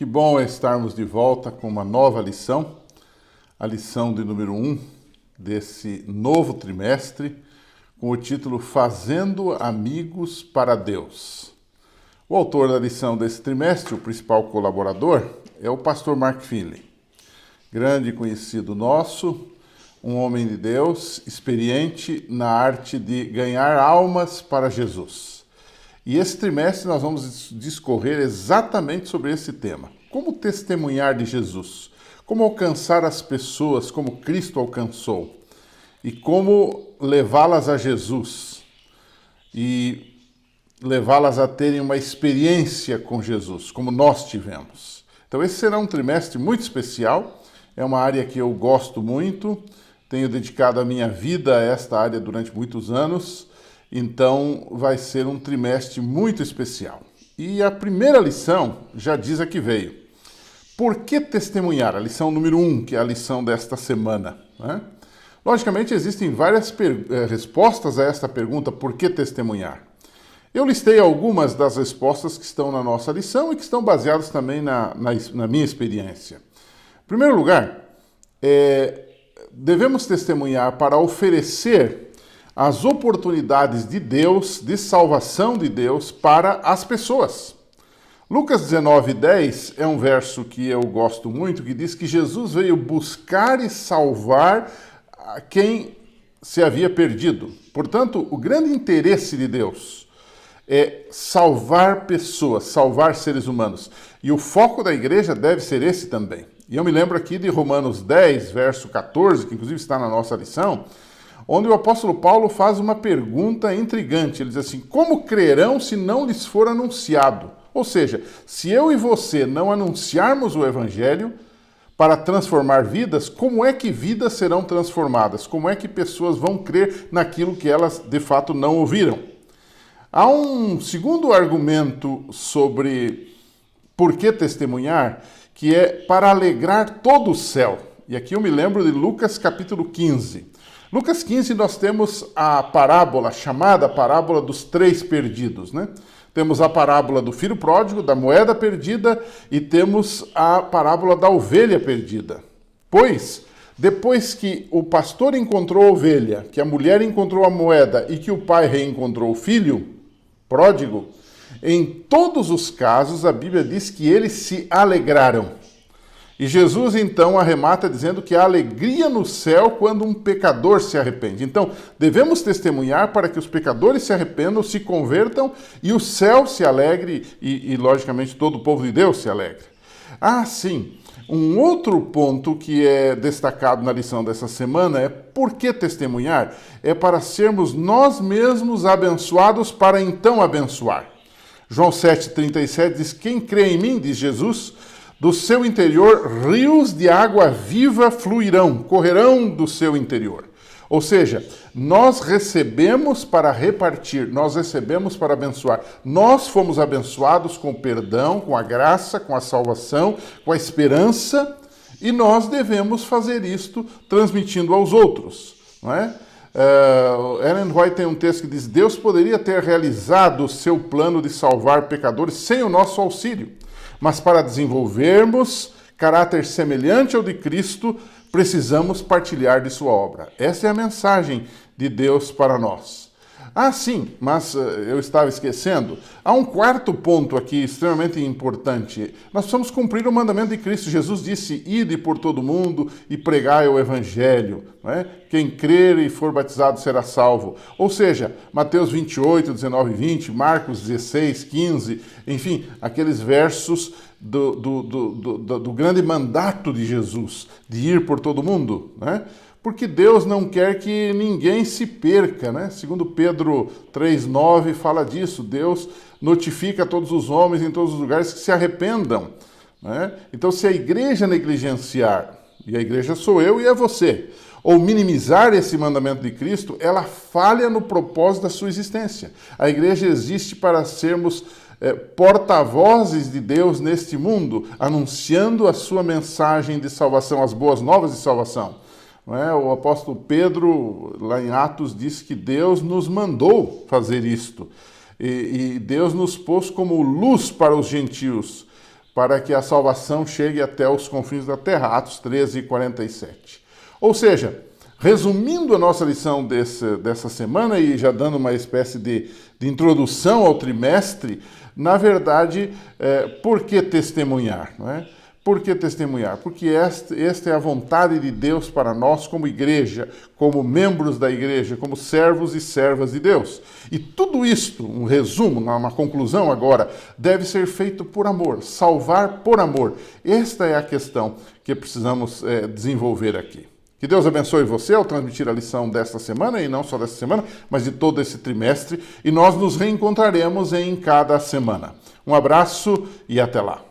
Que bom é estarmos de volta com uma nova lição, a lição de número 1 desse novo trimestre, com o título Fazendo Amigos para Deus. O autor da lição desse trimestre, o principal colaborador, é o pastor Mark Finley, grande conhecido nosso, um homem de Deus, experiente na arte de ganhar almas para Jesus. E esse trimestre nós vamos discorrer exatamente sobre esse tema. Como testemunhar de Jesus? Como alcançar as pessoas como Cristo alcançou? E como levá-las a Jesus? E levá-las a terem uma experiência com Jesus, como nós tivemos. Então esse será um trimestre muito especial, é uma área que eu gosto muito, tenho dedicado a minha vida a esta área durante muitos anos, então vai ser um trimestre muito especial. E a primeira lição já diz a que veio. Por que testemunhar? A lição número 1, que é a lição desta semana, né? Logicamente existem várias respostas a esta pergunta, por que testemunhar? Eu listei algumas das respostas que estão na nossa lição e que estão baseadas também na minha experiência. Em primeiro lugar, devemos testemunhar para oferecer as oportunidades de Deus, de salvação de Deus para as pessoas. Lucas 19:10 é um verso que eu gosto muito, que diz que Jesus veio buscar e salvar quem se havia perdido. Portanto, o grande interesse de Deus é salvar pessoas, salvar seres humanos. E o foco da igreja deve ser esse também. E eu me lembro aqui de Romanos 10, verso 14, que inclusive está na nossa lição, onde o apóstolo Paulo faz uma pergunta intrigante. Ele diz assim, como crerão se não lhes for anunciado? Ou seja, se eu e você não anunciarmos o evangelho para transformar vidas, como é que vidas serão transformadas? Como é que pessoas vão crer naquilo que elas de fato não ouviram? Há um segundo argumento sobre por que testemunhar, que é para alegrar todo o céu. E aqui eu me lembro de Lucas capítulo 15. Lucas 15 nós temos a parábola, chamada parábola dos 3 perdidos, né? Temos a parábola do filho pródigo, da moeda perdida, e temos a parábola da ovelha perdida. Pois, depois que o pastor encontrou a ovelha, que a mulher encontrou a moeda e que o pai reencontrou o filho pródigo, em todos os casos a Bíblia diz que eles se alegraram. E Jesus então arremata dizendo que há alegria no céu quando um pecador se arrepende. Então, devemos testemunhar para que os pecadores se arrependam, se convertam e o céu se alegre e logicamente, todo o povo de Deus se alegre. Ah, sim, um outro ponto que é destacado na lição dessa semana é por que testemunhar? É para sermos nós mesmos abençoados para então abençoar. João 7,37 diz, quem crê em mim, diz Jesus, do seu interior, rios de água viva fluirão, correrão do seu interior. Ou seja, nós recebemos para repartir, nós recebemos para abençoar. Nós fomos abençoados com o perdão, com a graça, com a salvação, com a esperança, e nós devemos fazer isto transmitindo aos outros, não é? Ellen White tem um texto que diz, Deus poderia ter realizado o seu plano de salvar pecadores sem o nosso auxílio. Mas para desenvolvermos caráter semelhante ao de Cristo, precisamos partilhar de sua obra. Essa é a mensagem de Deus para nós. Ah, sim, mas eu estava esquecendo. Há um quarto ponto aqui extremamente importante. Nós precisamos cumprir o mandamento de Cristo. Jesus disse, ide por todo mundo e pregai o evangelho. Não é? Quem crer e for batizado será salvo. Ou seja, Mateus 28, 19 e 20, Marcos 16, 15, enfim, aqueles versos do grande mandato de Jesus, de ir por todo mundo, né? Porque Deus não quer que ninguém se perca, né? Segundo Pedro 3,9 fala disso, Deus notifica a todos os homens em todos os lugares que se arrependam, né? Então, se a igreja negligenciar, e a igreja sou eu e é você, ou minimizar esse mandamento de Cristo, ela falha no propósito da sua existência. A igreja existe para sermos porta-vozes de Deus neste mundo, anunciando a sua mensagem de salvação, as boas novas de salvação. Não é? O apóstolo Pedro, lá em Atos, diz que Deus nos mandou fazer isto. E Deus nos pôs como luz para os gentios, para que a salvação chegue até os confins da terra. Atos 13:47. Ou seja, resumindo a nossa lição dessa semana e já dando uma espécie de introdução ao trimestre, na verdade, por que testemunhar, não é? Por que testemunhar? Porque esta é a vontade de Deus para nós como igreja, como membros da igreja, como servos e servas de Deus. E tudo isto, um resumo, uma conclusão agora, deve ser feito por amor, salvar por amor. Esta é a questão que precisamos desenvolver aqui. Que Deus abençoe você ao transmitir a lição desta semana, e não só desta semana, mas de todo esse trimestre, e nós nos reencontraremos em cada semana. Um abraço e até lá.